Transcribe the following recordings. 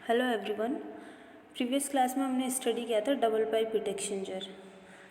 Hello everyone. Previous class में हमने study किया था डबल पाइप हीट एक्सचेंजर।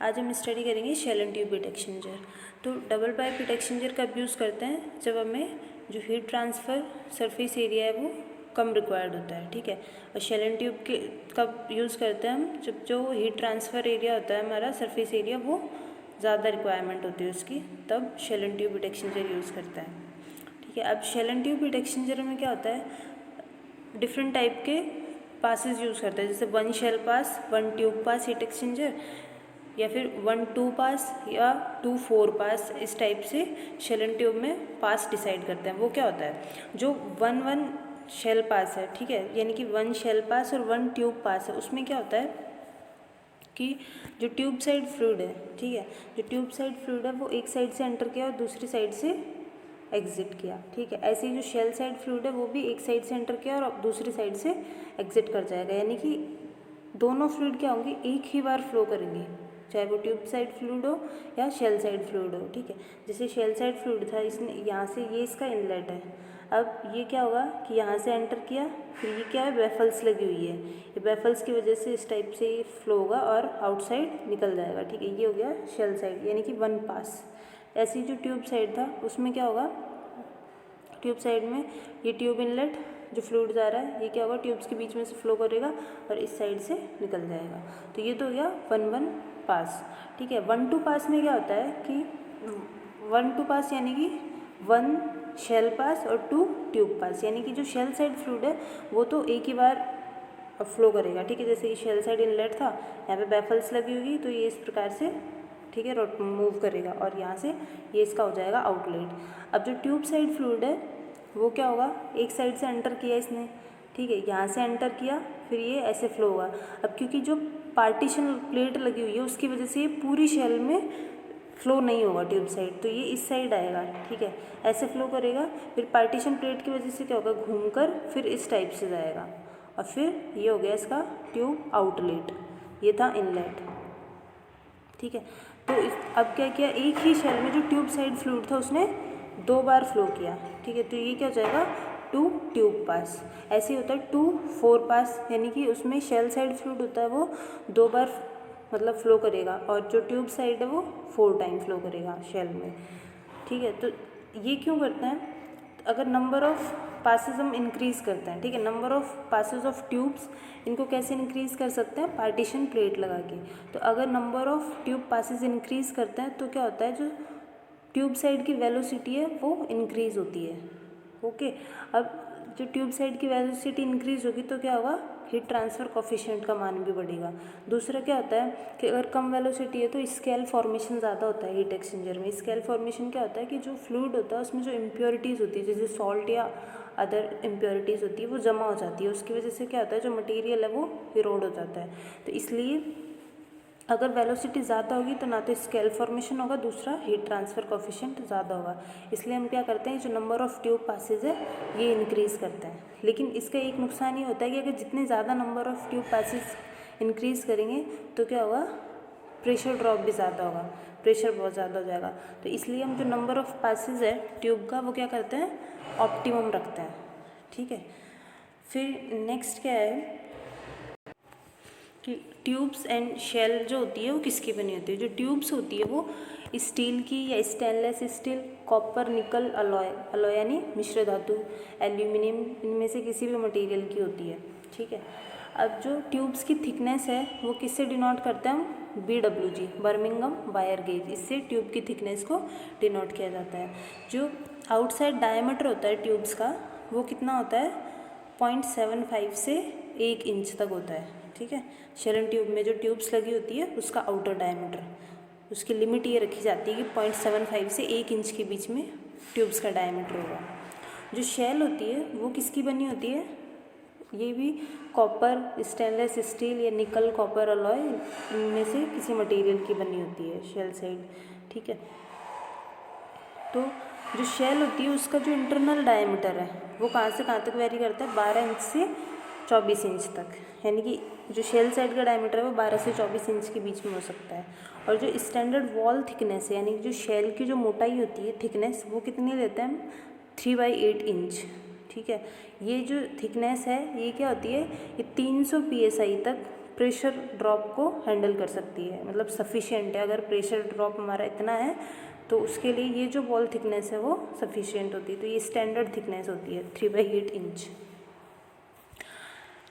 आज हम स्टडी करेंगे shell and tube heat exchanger. तो डबल पाइप हीट एक्सचेंजर कब यूज़ करते हैं? जब हमें जो हीट ट्रांसफ़र सरफेस एरिया है वो कम रिक्वायर्ड होता है, ठीक है। और शेल एंड ट्यूब के कब यूज़ करते हैं हम? जब जो हीट ट्रांसफ़र एरिया होता है हमारा सरफेस एरिया वो ज़्यादा रिक्वायरमेंट होती है उसकी, तब shell and tube heat exchanger use करता है, ठीक है। अब shell and tube heat exchanger में क्या होता है, डिफरेंट टाइप के पासेस यूज़ करते हैं, जैसे 1 shell pass, 1 tube pass heat exchanger, या फिर 1 2 पास या 2 4 पास। इस टाइप से शेल एंड ट्यूब में पास डिसाइड करते हैं। वो क्या होता है, जो 1 शेल पास है, ठीक है, यानी कि 1 शेल पास और 1 ट्यूब पास है, उसमें क्या होता है कि जो ट्यूब साइड फ्लूइड है, ठीक है, जो ट्यूब साइड फ्लूइड है वो एक साइड से एंटर किया और दूसरी साइड से एग्जिट किया, ठीक है। ऐसे ही जो शेल साइड फ्लूइड है वो भी एक साइड से एंटर किया और दूसरी साइड से एग्जिट कर जाएगा, यानी कि दोनों फ्लूइड क्या होंगे, एक ही बार फ्लो करेंगे, चाहे वो ट्यूब साइड फ्लूइड हो या शेल साइड फ्लूइड हो, ठीक है। जैसे शेल साइड फ्लूइड था, इसने यहाँ से, ये इसका इनलेट है, अब ये क्या होगा कि यहाँ से एंटर किया, फिर ये क्या है, बैफल्स लगी हुई है, ये बैफल्स की वजह से इस टाइप से फ्लो होगा और आउटसाइड निकल जाएगा, ठीक है। ये हो गया शेल साइड, यानी कि 1 पास। ऐसी जो ट्यूब साइड था उसमें क्या होगा, ट्यूब साइड में ये ट्यूब इनलेट जो फ्लूइड जा रहा है, ये क्या होगा, ट्यूब्स के बीच में से फ्लो करेगा और इस साइड से निकल जाएगा। तो ये तो हो गया 1 पास, ठीक है। 1 2 पास में क्या होता है कि 1 2 पास यानी कि 1 शेल पास और 2 ट्यूब पास, यानी कि जो शेल साइड फ्लूइड है वो तो एक ही बार फ्लो करेगा, ठीक है। जैसे ये शेल साइड इनलेट था, यहाँ पे बैफल्स लगी हुई, तो ये इस प्रकार से, ठीक है, मूव करेगा और यहाँ से ये इसका हो जाएगा आउटलेट। अब जो ट्यूब साइड फ्लूइड है वो क्या होगा, एक साइड से एंटर किया इसने, ठीक है, यहाँ से एंटर किया, फिर ये ऐसे फ्लो होगा। अब क्योंकि जो पार्टीशन प्लेट लगी हुई है उसकी वजह से ये पूरी शेल में फ्लो नहीं होगा ट्यूब साइड, तो ये इस साइड आएगा, ठीक है, ऐसे फ्लो करेगा। फिर पार्टीशन प्लेट की वजह से क्या होगा, घूमकर फिर इस टाइप से जाएगा और फिर ये हो गया इसका ट्यूब आउटलेट, ये था इनलेट, ठीक है। तो अब क्या किया, एक ही शेल में जो ट्यूब साइड फ्लूइड था उसने 2 बार फ्लो किया, ठीक है, तो ये क्या हो जाएगा 2 ट्यूब पास। ऐसे ही होता है 2 4 पास, यानी कि उसमें शेल साइड फ्लूइड होता है वो 2 बार मतलब फ्लो करेगा और जो ट्यूब साइड है वो 4 टाइम फ्लो करेगा शेल में, ठीक है। तो ये क्यों करते हैं, अगर नंबर ऑफ़ पासेस हम इंक्रीज़ करते हैं, ठीक है, number of passes of tubes, इनको कैसे इंक्रीज़ कर सकते हैं, पार्टीशन प्लेट लगा के। तो अगर number of tube passes increase करते हैं तो क्या होता है, जो ट्यूब साइड की वेलोसिटी है वो इंक्रीज़ होती है, ओके। अब जो ट्यूब साइड की वेलोसिटी इंक्रीज़ होगी तो क्या होगा, हीट ट्रांसफ़र कोफिशिएंट का मान भी बढ़ेगा। दूसरा क्या होता है कि अगर कम वेलोसिटी है तो स्केल फॉर्मेशन ज़्यादा होता है हीट एक्सचेंजर में। स्केल फॉर्मेशन क्या होता है कि जो फ्लूइड होता है उसमें जो इम्प्योरिटीज़ होती है, जैसे सॉल्ट या अदर इम्प्योरिटीज़ होती है, वो जमा हो जाती है, उसकी वजह से क्या होता है, जो मटेरियल है वो इरोड हो जाता है। तो इसलिए अगर वेलोसिटी ज़्यादा होगी तो ना तो स्केल फॉर्मेशन होगा, दूसरा हीट ट्रांसफ़र कोफिशिएंट ज़्यादा होगा। इसलिए हम क्या करते हैं, जो नंबर ऑफ़ ट्यूब पासेज है ये इंक्रीज़ करते हैं। लेकिन इसका एक नुकसान ये होता है कि अगर जितने ज़्यादा number of tube passes increase करेंगे तो क्या होगा, प्रेशर ड्रॉप भी ज़्यादा होगा, प्रेशर बहुत ज़्यादा हो जाएगा। तो इसलिए हम जो नंबर ऑफ़ पासेज है ट्यूब का वो क्या करते हैं, ऑप्टिमम रखते हैं, ठीक है। फिर नेक्स्ट क्या है कि ट्यूब्स एंड शेल जो होती है वो किसकी बनी होती है। जो ट्यूब्स होती है वो स्टील की या स्टेनलेस स्टील, कॉपर, निकल, अलॉय, अलॉय यानी मिश्र धातु, एल्यूमिनियम, इनमें से किसी भी मटेरियल की होती है, ठीक है। अब जो ट्यूब्स की थिकनेस है वो किससे डिनोट करते हैं हम, BWG, बर्मिंघम वायर गेज, इससे ट्यूब की थिकनेस को डिनोट किया जाता है। जो आउटसाइड डायमीटर होता है ट्यूब्स का वो कितना होता है, 0.75 से 1 इंच तक होता है, ठीक है। शेल एंड ट्यूब में जो ट्यूब्स लगी होती है उसका आउटर डायमीटर, उसकी लिमिट ये रखी जाती है कि 0.75 से 1 इंच के बीच में ट्यूब्स का डायमीटर होगा। जो शेल होती है वो किसकी बनी होती है, ये भी कॉपर, स्टेनलेस स्टील या निकल, कॉपर, अलॉय, इनमें से किसी मटेरियल की बनी होती है शेल साइड, ठीक है। तो जो शेल होती है उसका जो इंटरनल डायमीटर है वो कहाँ से कहाँ तक वेरी करता है, 12 इंच से 24 इंच तक, यानी कि जो शेल साइड का डायमीटर है वो 12 से 24 इंच के बीच में हो सकता है। और जो स्टैंडर्ड वॉल थिकनेस है, यानी कि जो शेल की जो मोटाई होती है, थिकनेस, वो कितनी लेते हैं हम, 3/8 इंच, ठीक है। ये जो थिकनेस है ये क्या होती है, ये 300 psi तक प्रेशर ड्रॉप को हैंडल कर सकती है, मतलब सफिशिएंट है। अगर प्रेशर ड्रॉप हमारा इतना है तो उसके लिए ये जो वॉल थिकनेस है वो सफिशिएंट होती है। तो ये स्टैंडर्ड थिकनेस होती है 3/8 inch.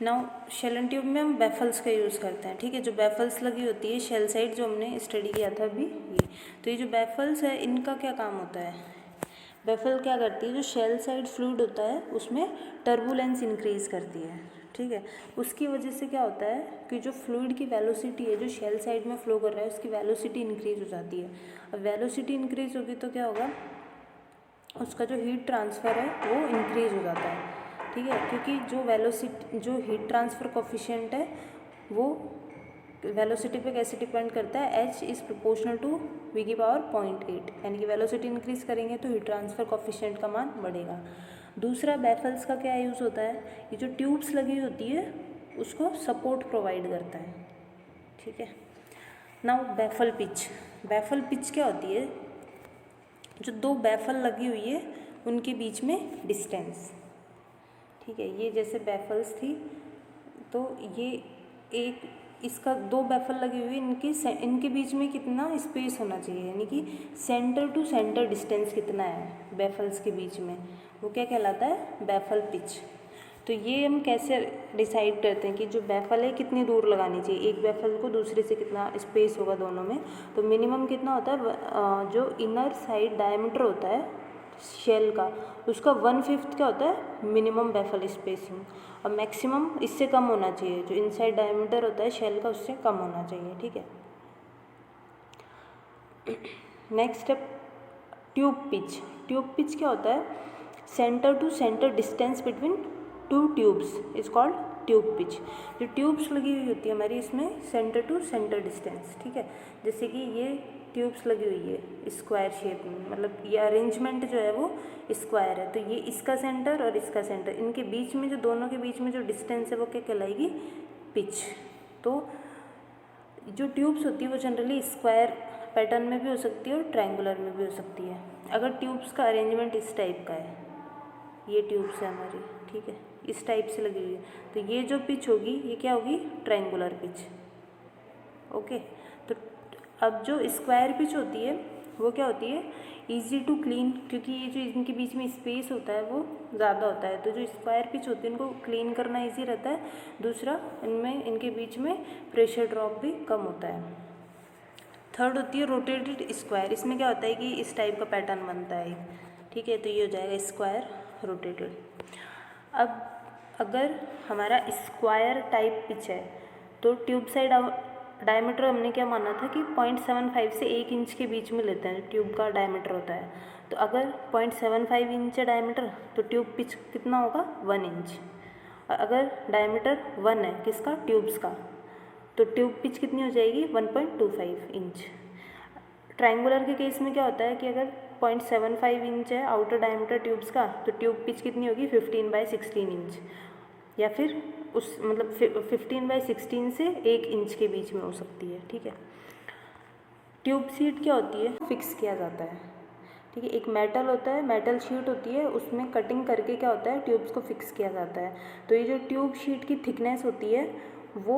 Now shell and tube में हम बैफल्स का यूज़ करते हैं, ठीक है। जो बैफल्स लगी होती है शेल साइड, जो हमने स्टडी किया था अभी ये, तो ये जो बैफल्स है इनका क्या काम होता है, बैफल क्या करती है, जो शेल साइड फ्लूइड होता है उसमें टर्बुलेंस इंक्रीज़ करती है, ठीक है। उसकी वजह से क्या होता है कि जो फ्लूइड की वेलोसिटी है जो शेल साइड में फ्लो कर रहा है उसकी वेलोसिटी इंक्रीज़ हो जाती है। अब वेलोसिटी इंक्रीज़ होगी तो क्या होगा, उसका जो हीट ट्रांसफ़र है वो इंक्रीज़ हो जाता है, ठीक है। क्योंकि जो हीट ट्रांसफ़र कोफिशिएंट है वो वेलोसिटी पे कैसे डिपेंड करता है, h is proportional to v की पावर 0.8, यानी कि वेलोसिटी इंक्रीज़ करेंगे तो हीट ट्रांसफ़र कोफिशिएंट का मान बढ़ेगा। दूसरा बैफल्स का क्या यूज़ होता है, ये जो ट्यूब्स लगी होती है उसको सपोर्ट प्रोवाइड करता है, ठीक है। नाउ बैफल पिच क्या होती है, जो दो बैफल लगी हुई है उनके बीच में डिस्टेंस, ठीक है। ये जैसे बैफल्स थी तो ये एक इसका दो बैफल लगी हुई है, इनके बीच में कितना स्पेस होना चाहिए, यानी कि सेंटर टू सेंटर डिस्टेंस कितना है बैफल्स के बीच में, वो क्या कहलाता है, बैफल पिच। तो ये हम कैसे डिसाइड करते हैं कि जो बैफल है कितनी दूर लगानी चाहिए, एक बैफल को दूसरे से कितना स्पेस होगा दोनों में। तो मिनिमम कितना होता है, जो इनर साइड डायमीटर होता है शेल का उसका 1/5 क्या होता है, मिनिमम बैफल स्पेसिंग, और मैक्सिमम इससे कम होना चाहिए, जो इनसाइड डायमीटर होता है शेल का उससे कम होना चाहिए, ठीक है। नेक्स्ट है ट्यूब पिच क्या होता है, centre to centre distance between two tubes is called tube pitch. जो ट्यूब्स लगी हुई होती है हमारी इसमें सेंटर टू सेंटर डिस्टेंस, ठीक है। जैसे कि ये ट्यूब्स लगी हुई है स्क्वायर शेप में, मतलब ये अरेंजमेंट जो है वो स्क्वायर है, तो ये इसका सेंटर और इसका सेंटर, इनके बीच में जो दोनों के बीच में जो डिस्टेंस है वो क्या कहलाएगी, पिच। तो जो ट्यूब्स होती है वो जनरली स्क्वायर पैटर्न में भी हो सकती है और ट्रायंगुलर में भी हो सकती है। अगर ट्यूब्स का अरेंजमेंट इस टाइप का है, ये ट्यूब्स है हमारी, ठीक है, इस टाइप से लगी हुई है, तो ये जो पिच होगी ये क्या होगी, ट्रायंगुलर पिच, ओके। तो अब जो स्क्वायर पिच होती है वो क्या होती है, इजी टू क्लीन, क्योंकि ये जो इनके बीच में स्पेस होता है वो ज़्यादा होता है, तो जो स्क्वायर पिच होती है इनको क्लीन करना इजी रहता है। दूसरा इनमें इनके बीच में प्रेशर ड्रॉप भी कम होता है। थर्ड होती है रोटेटेड स्क्वायर, इसमें क्या होता है कि इस टाइप का पैटर्न बनता है, ठीक है, तो ये हो जाएगा स्क्वायर रोटेटेड। अब अगर हमारा स्क्वायर टाइप पिच है तो ट्यूब साइड डायमीटर हमने क्या माना था कि 0.75 से 1 इंच के बीच में लेते हैं, ट्यूब का डायमीटर होता है। तो अगर 0.75 इंच है डायमीटर तो ट्यूब पिच कितना होगा, 1 इंच। और अगर डायमीटर 1 है किसका, ट्यूब्स का, तो ट्यूब पिच कितनी हो जाएगी, 1.25 इंच। ट्रायंगुलर के केस में क्या होता है कि अगर 0.75 इंच है आउटर डायमीटर ट्यूब्स का, तो ट्यूब पिच कितनी होगी, 15/16 इंच, या फिर उस मतलब 15/16 से 1 इंच के बीच में हो सकती है, ठीक है। ट्यूब शीट क्या होती है, फिक्स किया जाता है, ठीक है। एक मेटल होता है, मेटल शीट होती है, उसमें कटिंग करके क्या होता है, ट्यूब्स को फिक्स किया जाता है। तो ये जो ट्यूब शीट की थिकनेस होती है वो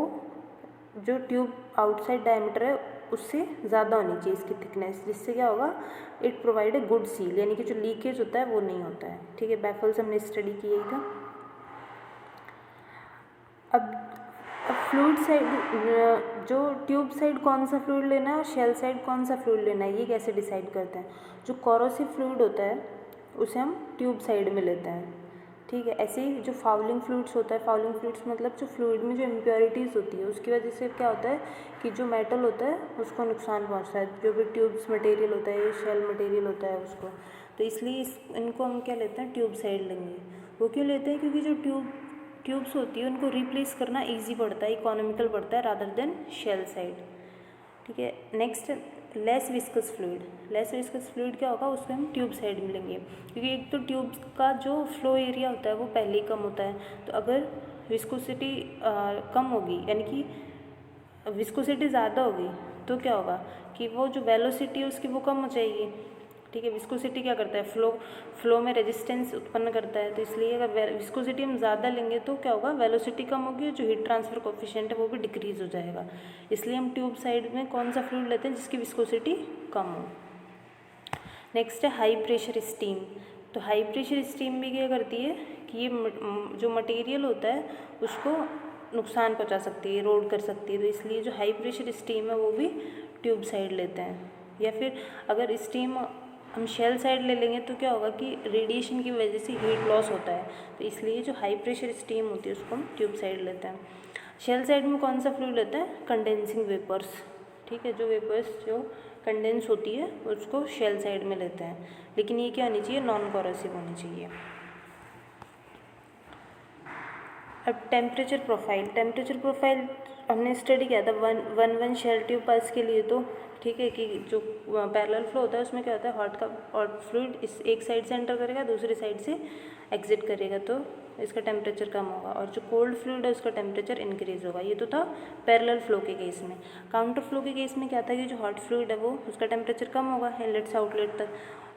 जो ट्यूब आउटसाइड डायमीटर है उससे ज़्यादा होनी चाहिए इसकी थिकनेस, जिससे क्या होगा, it provide a good seal, यानी कि जो लीकेज होता है वो नहीं होता है, ठीक है। बैफल्स हमने स्टडी की यही था। अब फ्लूइड साइड, जो ट्यूब साइड कौन सा फ्लूइड लेना है और शेल साइड कौन सा फ्लूइड लेना है ये कैसे डिसाइड करते हैं। जो कोरोसिव फ्लूइड होता है उसे हम ट्यूब साइड में लेते हैं, ठीक है। ऐसे ही जो फाउलिंग फ्लूइड्स होता है, फाउलिंग फ्लूइड्स मतलब जो फ्लूइड में जो इम्प्योरिटीज़ होती है उसकी वजह से क्या होता है कि जो मेटल होता है उसको नुकसान पहुंचता है, जो भी ट्यूब्स मटेरियल होता है, शेल मटेरियल होता है उसको, तो इसलिए इनको हम क्या लेते हैं, ट्यूब साइड लेंगे। वो क्यों लेते हैं, क्योंकि जो ट्यूब्स होती है उनको रिप्लेस करना ईजी पड़ता है, इकोनॉमिकल पड़ता है रादर देन शेल साइड, ठीक है। नेक्स्ट लेस विस्कस फ्लूइड क्या होगा, उसमें हम ट्यूब साइड में लेंगे, क्योंकि एक तो ट्यूब का जो फ्लो एरिया होता है वो पहले ही कम होता है, तो अगर विस्कोसिटी कम होगी, यानी कि विस्कोसिटी ज़्यादा होगी तो क्या होगा कि वो जो वेलोसिटी है उसकी वो कम हो जाएगी, ठीक है। विस्कोसिटी क्या करता है, फ्लो में रेजिस्टेंस उत्पन्न करता है, तो इसलिए अगर विस्कोसिटी हम ज़्यादा लेंगे तो क्या होगा, वेलोसिटी कम होगी, जो हीट ट्रांसफर कोफिशिएंट है वो भी डिक्रीज हो जाएगा। इसलिए हम ट्यूब साइड में कौन सा फ्लूइड लेते हैं जिसकी विस्कोसिटी कम हो। नेक्स्ट है हाई प्रेशर स्टीम। तो हाई प्रेशर स्टीम भी क्या करती है कि ये जो मटेरियल होता है उसको नुकसान पहुंचा सकती है, रोड कर सकती है, तो इसलिए जो हाई प्रेशर स्टीम है वो भी ट्यूब साइड लेते हैं। या फिर अगर स्टीम हम शेल साइड ले लेंगे तो क्या होगा कि रेडिएशन की वजह से हीट लॉस होता है, तो इसलिए जो हाई प्रेशर स्टीम होती है उसको हम ट्यूब साइड लेते हैं। शेल साइड में कौन सा फ्लूइड लेते हैं, कंडेंसिंग वेपर्स, ठीक है। जो वेपर्स जो कंडेंस होती है उसको शेल साइड में लेते हैं, लेकिन ये क्या होनी चाहिए, नॉन कोरोसिव होनी चाहिए। अब टेम्परेचर प्रोफाइल हमने स्टडी किया था वन शेल ट्यूब पास के लिए, तो ठीक है कि जो पैरेलल फ्लो होता है उसमें क्या होता है, हॉट फ्लूइड इस एक साइड से एंटर करेगा, दूसरी साइड से एग्जिट करेगा, तो इसका टेम्परेचर कम होगा, और जो कोल्ड फ्लूइड है उसका टेम्परेचर इंक्रीज होगा। ये तो था पैरेलल फ्लो के केस में। काउंटर फ्लो के केस में क्या था कि जो हॉट फ्लूइड है वो उसका टेम्परेचर कम होगा इनलेट से आउटलेट तक,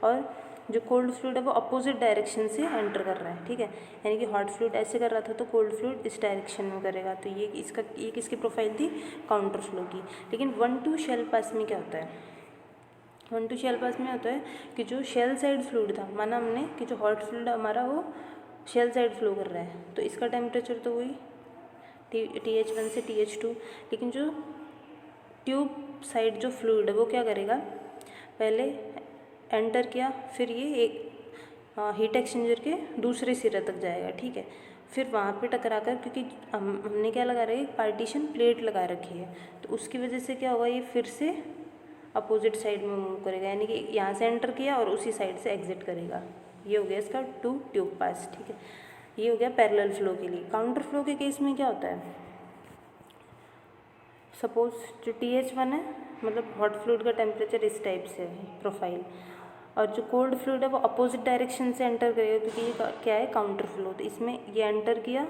और जो कोल्ड फ्लूइड है वो अपोजिट डायरेक्शन से एंटर कर रहा है, ठीक है। यानी कि हॉट फ्लूइड ऐसे कर रहा था तो कोल्ड फ्लूइड इस डायरेक्शन में करेगा, तो ये किसकी प्रोफाइल थी, काउंटर फ्लो की। लेकिन 1-2 शेल पास में क्या होता है, 1-2 शेल पास में होता है कि जो शेल साइड फ्लूइड था, माना हमने कि जो हॉट फ्लूइड हमारा वो शेल साइड फ्लो कर रहा है, तो इसका टेम्परेचर तो वही TH1 से TH2, लेकिन जो ट्यूब साइड जो फ्लूइड है वो क्या करेगा, पहले एंटर किया, फिर ये एक हीट एक्सचेंजर के दूसरे सिरे तक जाएगा, ठीक है। फिर वहाँ पे टकरा कर, क्योंकि हमने क्या लगा रखी है, पार्टीशन प्लेट लगा रखी है, तो उसकी वजह से क्या होगा, ये फिर से अपोजिट साइड में मूव करेगा, यानी कि यहाँ से एंटर किया और उसी साइड से एग्जिट करेगा। ये हो गया इसका 2 ट्यूब पास, ठीक है। ये हो गया पैरेलल फ्लो के लिए। काउंटर फ्लो के केस में क्या होता है, सपोज जो TH1 है, मतलब हॉट फ्लूइड का टेम्परेचर इस टाइप से है प्रोफाइल, और जो कोल्ड फ्लूइड है वो अपोजिट डायरेक्शन से एंटर करेगा, क्योंकि ये क्या है, काउंटर फ्लो। तो इसमें ये एंटर किया,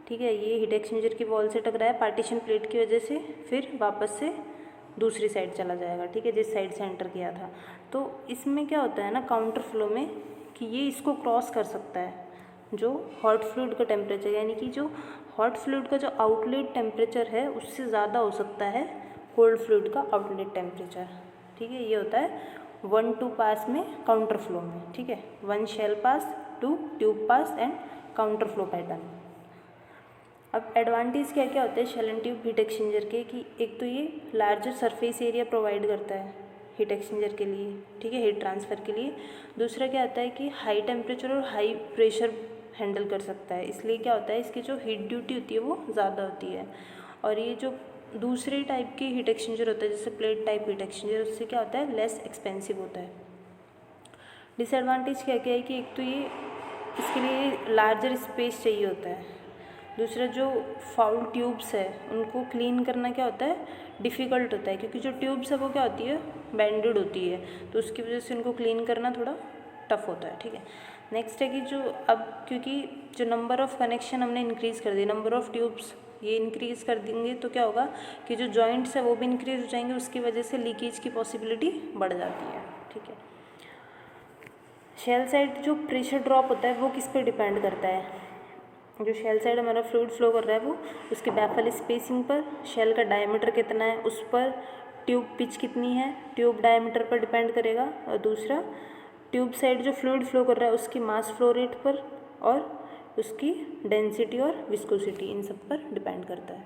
ठीक है, ये हीट एक्सचेंजर की वॉल से टकराया पार्टीशन प्लेट की वजह से, फिर वापस से दूसरी साइड चला जाएगा, ठीक है, जिस साइड से एंटर किया था। तो इसमें क्या होता है ना काउंटर फ्लो में, कि ये इसको क्रॉस कर सकता है जो हॉट फ्लूइड का टेम्परेचर, यानी कि जो हॉट फ्लूइड का जो आउटलेट टेम्परेचर है उससे ज़्यादा हो सकता है कोल्ड फ्लूइड का आउटलेट टेम्परेचर, ठीक है। ये होता है 1-2 पास में काउंटर फ्लो में, ठीक है। 1 shell pass, 2 tube pass and counter flow pattern. अब एडवांटेज क्या क्या होते हैं shell and tube heat exchanger के, कि एक तो ये लार्जर सरफेस एरिया प्रोवाइड करता है हीट एक्सचेंजर के लिए, ठीक है, हीट ट्रांसफ़र के लिए। दूसरा क्या आता है कि हाई टेम्परेचर और हाई प्रेशर हैंडल कर सकता है, इसलिए क्या होता है, इसकी जो हीट ड्यूटी होती है वो ज़्यादा होती है। और ये जो दूसरे टाइप की हीट एक्सचेंजर होता है, जैसे प्लेट टाइप हीट एक्सचेंजर, उससे क्या होता है, लेस एक्सपेंसिव होता है। डिसएडवांटेज क्या क्या है कि एक तो ये इसके लिए लार्जर स्पेस चाहिए होता है। दूसरा जो फाउल ट्यूब्स है उनको क्लीन करना क्या होता है, डिफ़िकल्ट होता है, क्योंकि जो ट्यूब्स है वो क्या होती है, बेंडेड होती है, तो उसकी वजह से उनको क्लीन करना थोड़ा टफ होता है, ठीक है। नेक्स्ट है कि जो अब क्योंकि जो नंबर ऑफ़ कनेक्शन हमने इंक्रीज़ कर दिए, नंबर ऑफ़ ट्यूब्स ये इंक्रीज़ कर देंगे, तो क्या होगा कि जो जॉइंट्स है वो भी इंक्रीज़ हो जाएंगे, उसकी वजह से लीकेज की पॉसिबिलिटी बढ़ जाती है, ठीक है। शेल साइड जो प्रेशर ड्रॉप होता है वो किस पे डिपेंड करता है, जो शेल साइड हमारा फ्लूइड फ्लो कर रहा है वो उसके बैफल स्पेसिंग पर, शेल का डायमीटर कितना है उस पर, ट्यूब पिच कितनी है ट्यूब डायमीटर पर डिपेंड करेगा, और दूसरा ट्यूब साइड जो फ्लूइड फ्लो कर रहा है उसकी मास फ्लो रेट पर, और उसकी डेंसिटी और विस्कोसिटी, इन सब पर डिपेंड करता है।